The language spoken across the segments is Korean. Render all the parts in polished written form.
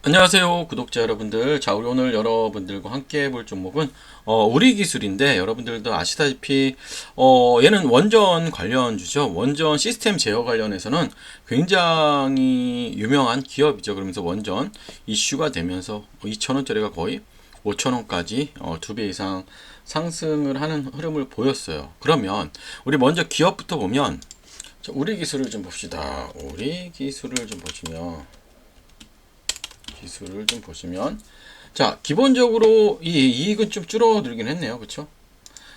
안녕하세요, 구독자 여러분들. 자, 우리 오늘 여러분들과 함께 볼 종목은 우리 기술인데, 여러분들도 아시다시피 얘는 원전 관련주죠. 원전 시스템 제어 관련해서는 굉장히 유명한 기업이죠. 그러면서 원전 이슈가 되면서 2,000원짜리가 거의 5,000원까지 2배 이상 상승을 하는 흐름을 보였어요. 그러면 우리 먼저 기업부터 보면, 자, 우리 기술을 좀 봅시다. 우리 기술을 좀 보시면 기술을 좀 보시면, 자, 기본적으로 이 이익은 좀 줄어들긴 했네요. 그쵸?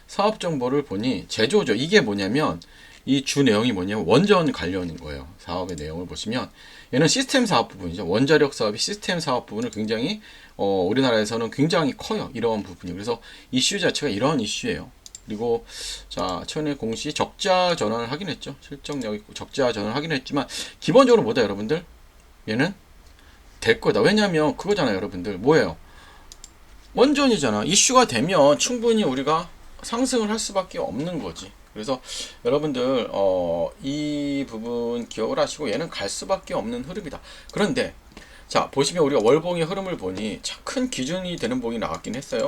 사업 정보를 보니 제조죠. 이게 뭐냐면 이 주 내용이 뭐냐면 원전 관련인 거예요. 사업의 내용을 보시면 얘는 시스템 사업 부분이죠. 원자력 사업이 시스템 사업 부분을 굉장히 우리나라에서는 굉장히 커요. 이런 부분이. 그래서 이슈 자체가 이런 이슈예요. 그리고 자, 최근에 공시 적자 전환을 하긴 했죠. 실적력 있고 적자 전환을 하긴 했지만 기본적으로 뭐다 여러분들? 얘는 될 거다. 왜냐면 그거잖아요, 여러분들. 뭐예요? 원전이잖아. 이슈가 되면 충분히 우리가 상승을 할 수밖에 없는 거지. 그래서 여러분들 이 부분 기억을 하시고 얘는 갈 수밖에 없는 흐름이다. 그런데 자, 보시면 우리가 월봉의 흐름을 보니 참 큰 기준이 되는 봉이 나왔긴 했어요.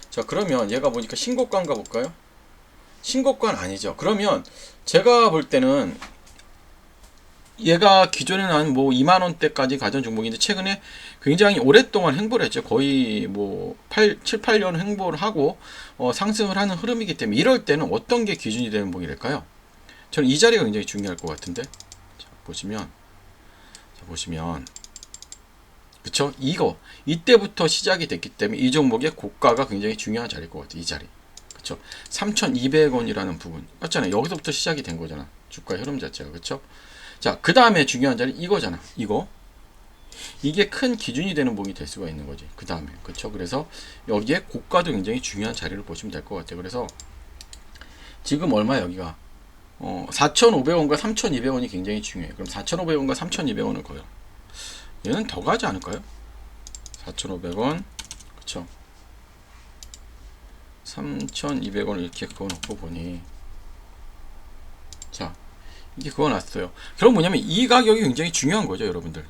자, 그러면 얘가 보니까 신고가인가 볼까요? 신고가는 아니죠. 그러면 제가 볼 때는 얘가 기존에는 한 뭐 2만 원대까지 가전 종목인데 최근에 굉장히 오랫동안 횡보를 했죠. 거의 뭐 7, 8년 횡보를 하고 상승을 하는 흐름이기 때문에 이럴 때는 어떤 게 기준이 되는 봉이랄까요? 저는 이 자리가 굉장히 중요할 것 같은데. 자, 보시면 그쵸? 이때부터 시작이 됐기 때문에 이 종목의 고가가 굉장히 중요한 자리일 것 같아요. 이 자리. 그쵸? 3,200원이라는 부분. 맞잖아요. 여기서부터 시작이 된 거잖아. 주가 흐름 자체가. 그쵸? 자, 그 다음에 중요한 자리 이거잖아. 이게 큰 기준이 되는 봉이 될 수가 있는 거지. 그 다음에. 그쵸? 그래서 여기에 고가도 굉장히 중요한 자리를 보시면 될 것 같아요. 그래서 지금 얼마 여기가 4,500원과 3,200원이 굉장히 중요해요. 그럼 4,500원과 3,200원을 거요. 얘는 더 가지 않을까요? 4,500원. 그쵸? 3,200원을 이렇게 그어놓고 보니, 자, 이게 그어놨어요. 결국 뭐냐면 이 가격이 굉장히 중요한 거죠, 여러분들.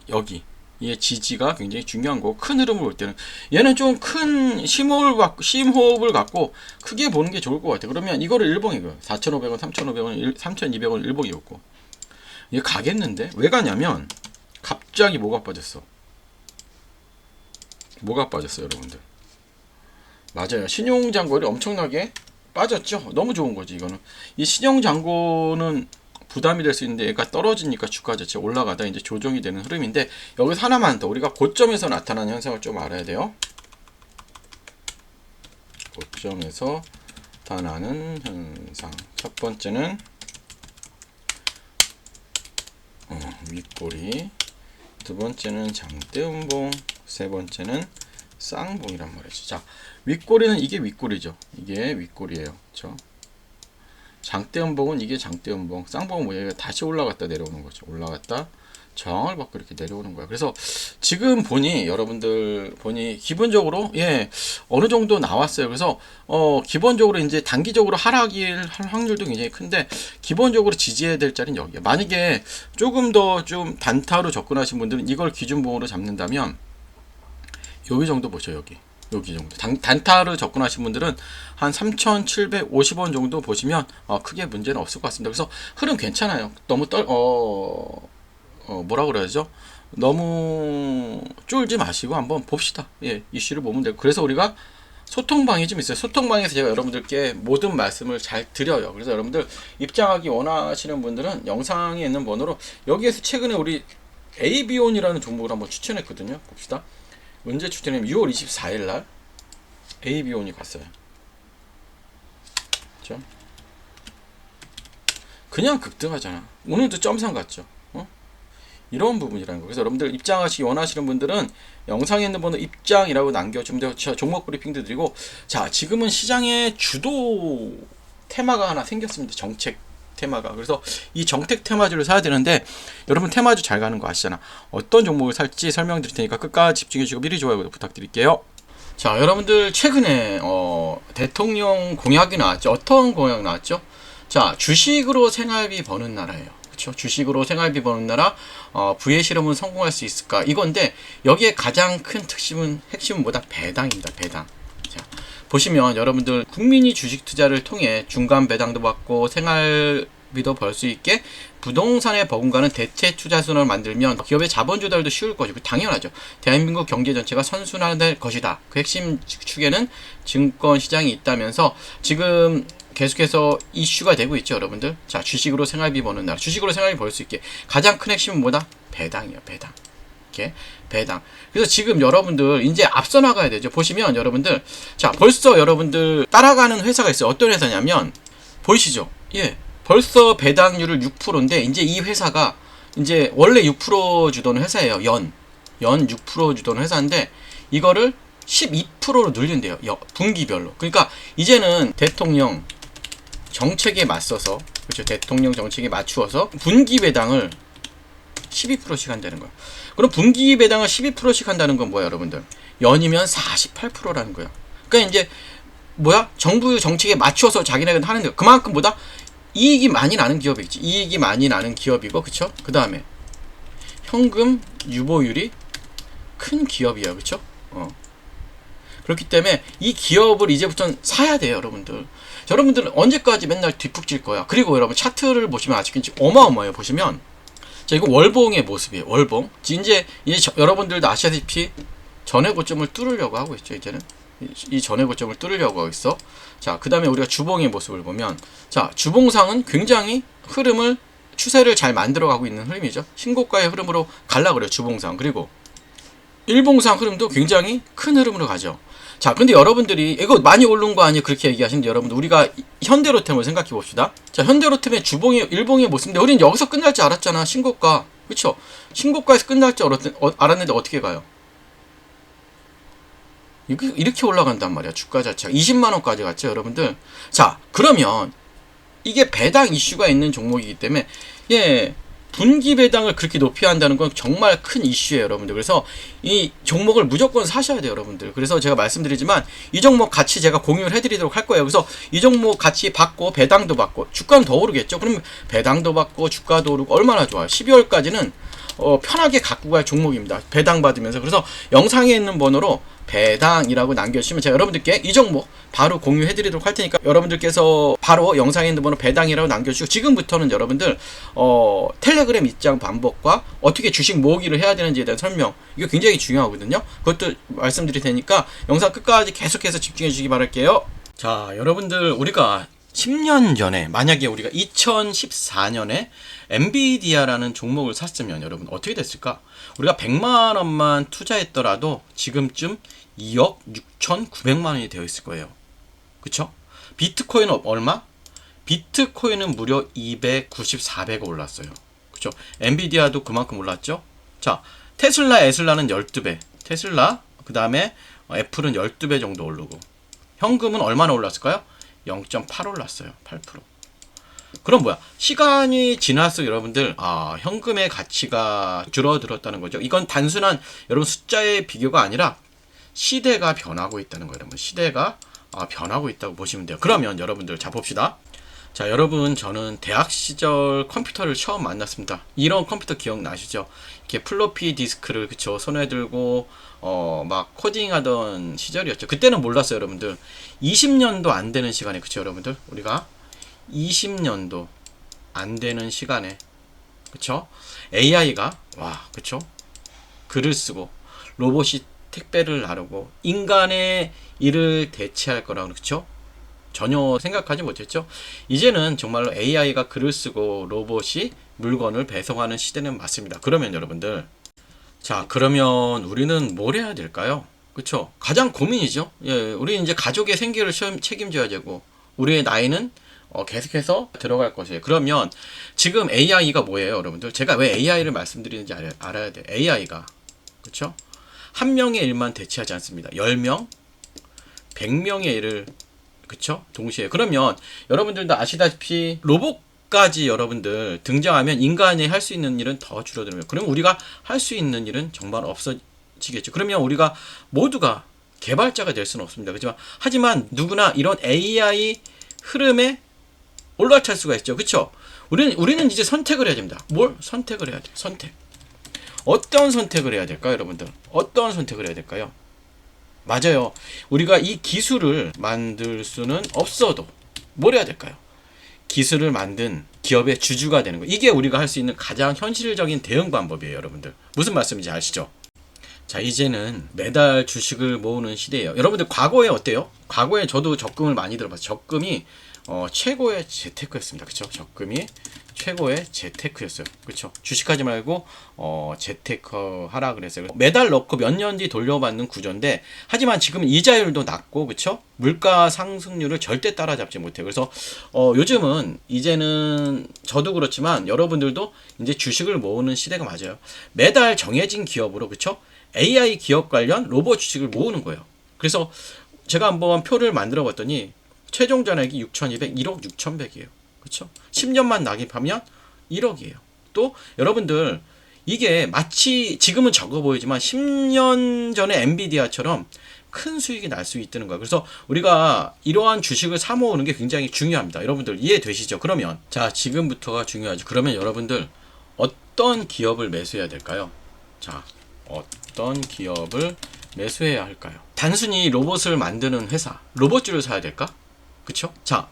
이의 지지가 굉장히 중요한 거고, 큰 흐름을 볼 때는 얘는 좀 큰 심호흡을 갖고 크게 보는 게 좋을 것 같아요. 그러면 이거를 일봉이고요. 4,500원, 3,500원, 3,200원 일봉이었고, 얘 가겠는데? 왜 가냐면 갑자기 뭐가 빠졌어요, 여러분들? 맞아요. 신용잔고율이 엄청나게 빠졌죠. 너무 좋은 거지, 이거는. 이 신용잔고는 부담이 될 수 있는데 얘가 떨어지니까 주가 자체 올라가다 이제 조정이 되는 흐름인데, 여기서 하나만 더 우리가 고점에서 나타나는 현상을 좀 알아야 돼요. 고점에서 나타나는 현상. 첫 번째는 윗꼬리, 두 번째는 장대음봉, 세 번째는 쌍봉이란 말이죠. 자, 윗꼬리는 이게 윗꼬리죠. 이게 윗꼬리예요. 그렇죠? 장대음봉은 이게 장대음봉, 쌍봉은 뭐예요? 다시 올라갔다 내려오는 거죠. 올라갔다 저항을 받고 이렇게 내려오는 거야. 그래서 지금 보니 여러분들 보니 기본적으로 어느 정도 나왔어요. 그래서 기본적으로 이제 단기적으로 하락일 할 확률도 굉장히 큰데 기본적으로 지지해야 될 자리는 여기에. 만약에 조금 더 좀 단타로 접근하신 분들은 이걸 기준봉으로 잡는다면 여기 정도 보죠. 여기 정도. 단타로 접근하신 분들은 한 3,750원 정도 보시면 크게 문제는 없을 것 같습니다. 그래서 흐름 괜찮아요. 너무 뭐라 그래야죠? 너무 쫄지 마시고 한번 봅시다. 이슈를 보면 되고. 그래서 우리가 소통방이 좀 있어요. 소통방에서 제가 여러분들께 모든 말씀을 잘 드려요. 그래서 여러분들 입장하기 원하시는 분들은 영상에 있는 번호로, 여기에서 최근에 우리 AB온이라는 종목을 한번 추천했거든요. 봅시다. 언제 추천했냐면 6월 24일 날 AB온이 갔어요. 그렇죠? 그냥 급등하잖아. 오늘도 점상 갔죠. 이런 부분이라는 거. 그래서 여러분들 입장하시기 원하시는 분들은 영상에 있는 번호 입장이라고 남겨주면 제가 종목 브리핑도 드리고, 자, 지금은 시장에 주도 테마가 하나 생겼습니다. 정책 테마가. 그래서 이 정책 테마주를 사야 되는데, 여러분 테마주 잘 가는 거 아시잖아. 어떤 종목을 살지 설명드릴 테니까 끝까지 집중해 주시고 미리 좋아요 부탁드릴게요. 자, 여러분들 최근에 대통령 공약이 나왔죠. 어떤 공약 나왔죠? 자, 주식으로 생활비 버는 나라예요. 그쵸? 주식으로 생활비 버는 나라, 부의 실험은 성공할 수 있을까? 이건데, 여기에 가장 큰 핵심은 뭐다? 배당입니다, 배당. 자, 보시면 여러분들, 국민이 주식 투자를 통해 중간 배당도 받고 생활비도 벌 수 있게 부동산에 버금가는 대체 투자 수단을 만들면 기업의 자본 조달도 쉬울 것이고, 당연하죠. 대한민국 경제 전체가 선순환될 것이다. 그 핵심 축에는 증권 시장이 있다면서 지금 계속해서 이슈가 되고 있죠, 여러분들. 자, 주식으로 생활비 버는 나라, 주식으로 생활비 벌 수 있게 가장 큰 핵심은 뭐다? 배당이에요, 배당. 이렇게 배당. 그래서 지금 여러분들 이제 앞서 나가야 되죠. 보시면 여러분들, 자, 벌써 여러분들 따라가는 회사가 있어요. 어떤 회사냐면 보이시죠? 예, 벌써 배당률을 6%인데 이제 이 회사가 이제 원래 6% 주던 회사예요. 연 6% 주던 회사인데 이거를 12%로 늘린대요. 분기별로. 그러니까 이제는 대통령 정책에 맞서서, 그렇죠? 대통령 정책에 맞추어서 분기 배당을 12%씩 한다는 거예요. 그럼 분기 배당을 12%씩 한다는 건 뭐야, 여러분들? 연이면 48%라는 거예요. 그러니까 이제 뭐야? 정부 정책에 맞추어서 자기네가 하는 거. 그만큼 보다 이익이 많이 나는 기업이겠지. 이익이 많이 나는 기업이고, 그쵸? 그 다음에 현금 유보율이 큰 기업이야, 그쵸? 그렇기 때문에 이 기업을 이제부터는 사야 돼요, 여러분들. 여러분들은 언제까지 맨날 뒷북질 거야. 그리고 여러분 차트를 보시면 아직까지 어마어마해요. 보시면 자, 이거 월봉의 모습이에요. 월봉. 이제 여러분들도 아시다시피 전의 고점을 뚫으려고 하고 있죠. 이제는 이 전의 고점을 뚫으려고 하고 있어. 자, 그 다음에 우리가 주봉의 모습을 보면, 자, 주봉상은 굉장히 추세를 잘 만들어가고 있는 흐름이죠. 신고가의 흐름으로 갈라 그래요, 주봉상. 그리고 일봉상 흐름도 굉장히 큰 흐름으로 가죠. 자, 근데 여러분들이 이거 많이 오른 거 아니에요? 그렇게 얘기하시는데, 여러분들 우리가 현대로템을 생각해 봅시다. 자, 현대로템의 일봉의 모습인데 우리는 여기서 끝날 줄 알았잖아. 신고가, 그쵸? 신고가에서 끝날 줄 알았는데 어떻게 가요? 이렇게 올라간단 말이야. 주가 자체가 20만원까지 갔죠, 여러분들. 자, 그러면 이게 배당 이슈가 있는 종목이기 때문에, 예, 분기 배당을 그렇게 높이 한다는 건 정말 큰 이슈예요, 여러분들. 그래서 이 종목을 무조건 사셔야 돼요, 여러분들. 그래서 제가 말씀드리지만 이 종목 같이 제가 공유를 해드리도록 할 거예요. 그래서 이 종목 같이 받고 배당도 받고 주가는 더 오르겠죠. 그럼 배당도 받고 주가도 오르고 얼마나 좋아요. 12월까지는 편하게 갖고 갈 종목입니다. 배당 받으면서. 그래서 영상에 있는 번호로 배당이라고 남겨주시면 제가 여러분들께 이 종목 바로 공유해드리도록 할 테니까 여러분들께서 바로 영상에 있는 번호 배당이라고 남겨주시고, 지금부터는 여러분들 텔레그램 입장 방법과 어떻게 주식 모으기를 해야 되는지에 대한 설명, 이거 굉장히 중요하거든요. 그것도 말씀드릴 테니까 영상 끝까지 계속해서 집중해 주시기 바랄게요. 자, 여러분들 우리가 10년 전에 만약에 우리가 2014년에 엔비디아라는 종목을 샀으면 여러분 어떻게 됐을까? 우리가 100만 원만 투자했더라도 지금쯤 2억 6,900만 원이 되어 있을 거예요. 그쵸? 비트코인은 얼마? 비트코인은 무려 294배가 올랐어요. 그쵸? 엔비디아도 그만큼 올랐죠? 자, 에슬라는 12배. 테슬라, 그 다음에 애플은 12배 정도 오르고, 현금은 얼마나 올랐을까요? 0.8 올랐어요. 8%. 그럼 뭐야? 시간이 지날수록 여러분들, 현금의 가치가 줄어들었다는 거죠. 이건 단순한 여러분 숫자의 비교가 아니라 시대가 변하고 있다는 거예요. 여러분, 시대가 변하고 있다고 보시면 돼요. 그러면 여러분들, 자 봅시다. 자, 여러분, 저는 대학 시절 컴퓨터를 처음 만났습니다. 이런 컴퓨터 기억나시죠? 이렇게 플로피 디스크를, 그쵸, 손에 들고 막 코딩하던 시절이었죠. 그때는 몰랐어요, 여러분들. 20년도 안 되는 시간에, 그쵸, 여러분들, 우리가 20년도 안 되는 시간에, 그쵸, AI가 그쵸, 글을 쓰고 로봇이 택배를 나르고 인간의 일을 대체할 거라고, 그쵸, 전혀 생각하지 못했죠. 이제는 정말로 AI가 글을 쓰고 로봇이 물건을 배송하는 시대는 맞습니다. 그러면 여러분들, 자, 그러면 우리는 뭘 해야 될까요? 그쵸? 가장 고민이죠. 예, 우리 이제 가족의 생계를 책임져야 되고, 우리의 나이는 계속해서 들어갈 것이에요. 그러면 지금 AI가 뭐예요, 여러분들? 제가 왜 AI를 말씀드리는지 알아야 돼요. AI가, 그쵸? 한 명의 일만 대체하지 않습니다. 10명, 100명의 일을, 그쵸? 동시에. 그러면 여러분들도 아시다시피 로봇까지 여러분들 등장하면 인간이 할 수 있는 일은 더 줄어들어요. 그럼 우리가 할 수 있는 일은 정말 없어지겠죠. 그러면 우리가 모두가 개발자가 될 수는 없습니다. 그렇지만 하지만 누구나 이런 AI 흐름에 올라탈 수가 있죠. 그쵸? 우리는 이제 선택을 해야 됩니다. 뭘 선택을 해야 돼요? 선택. 어떤 선택을 해야 될까요, 여러분들? 어떤 선택을 해야 될까요? 맞아요. 우리가 이 기술을 만들 수는 없어도 뭘 해야 될까요? 기술을 만든 기업의 주주가 되는 거. 이게 우리가 할 수 있는 가장 현실적인 대응 방법이에요, 여러분들. 무슨 말씀인지 아시죠? 자, 이제는 매달 주식을 모으는 시대예요. 여러분들 과거에 어때요? 과거에 저도 적금을 많이 들어봤어요. 적금이 최고의 재테크였습니다. 그쵸? 적금이 최고의 재테크였어요. 그쵸? 주식하지 말고 재테크 하라 그랬어요. 매달 넣고 몇 년 뒤 돌려받는 구조인데, 하지만 지금 이자율도 낮고, 그쵸? 물가 상승률을 절대 따라잡지 못해요. 그래서 요즘은 이제는 저도 그렇지만 여러분들도 이제 주식을 모으는 시대가 맞아요. 매달 정해진 기업으로, 그쵸? AI 기업 관련 로봇 주식을 모으는 거예요. 그래서 제가 한번 표를 만들어 봤더니 최종 잔액이 6,200, 1억 6,100이에요. 그렇죠? 10년만 낙입하면 1억이에요. 또 여러분들 이게 마치 지금은 적어 보이지만 10년 전에 엔비디아처럼 큰 수익이 날 수 있다는 거예요. 그래서 우리가 이러한 주식을 사 모으는 게 굉장히 중요합니다. 여러분들 이해되시죠? 그러면 자, 지금부터가 중요하죠. 그러면 여러분들 어떤 기업을 매수해야 될까요? 자, 어떤 기업을 매수해야 할까요? 단순히 로봇을 만드는 회사, 로봇주를 사야 될까? 그쵸? 자,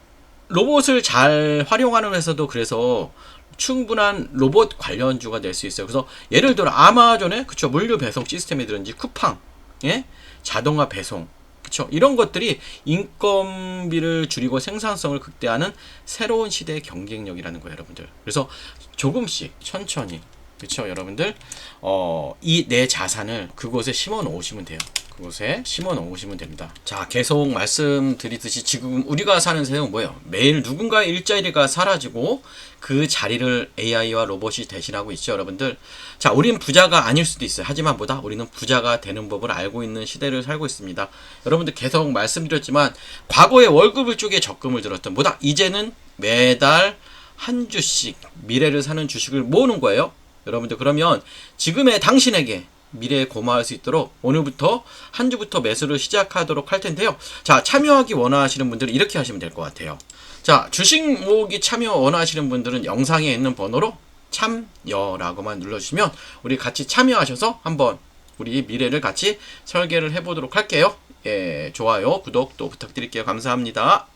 로봇을 잘 활용하는 회사도 그래서 충분한 로봇 관련주가 될 수 있어요. 그래서 예를 들어 아마존의, 그쵸, 물류 배송 시스템이든지 쿠팡, 예? 자동화 배송, 그쵸, 이런 것들이 인건비를 줄이고 생산성을 극대화하는 새로운 시대의 경쟁력이라는 거예요, 여러분들. 그래서 조금씩 천천히, 그쵸, 여러분들 이 내 자산을 그곳에 심어 놓으시면 돼요. 그곳에 심어 놓으시면 됩니다. 자, 계속 말씀드리듯이 지금 우리가 사는 세상은 뭐예요? 매일 누군가의 일자리가 사라지고 그 자리를 AI와 로봇이 대신하고 있죠, 여러분들. 자, 우린 부자가 아닐 수도 있어요. 하지만 뭐다? 우리는 부자가 되는 법을 알고 있는 시대를 살고 있습니다. 여러분들 계속 말씀드렸지만 과거에 월급을 쪽에 적금을 들었던 뭐다? 이제는 매달 한 주씩 미래를 사는 주식을 모으는 거예요. 여러분들, 그러면 지금의 당신에게 미래에 고마울 수 있도록 오늘부터 한 주부터 매수를 시작하도록 할 텐데요. 자, 참여하기 원하시는 분들은 이렇게 하시면 될 것 같아요. 자, 주식 모으기 참여 원하시는 분들은 영상에 있는 번호로 참여라고만 눌러주시면 우리 같이 참여하셔서 한번 우리 미래를 같이 설계를 해보도록 할게요. 예, 좋아요, 구독 또 부탁드릴게요. 감사합니다.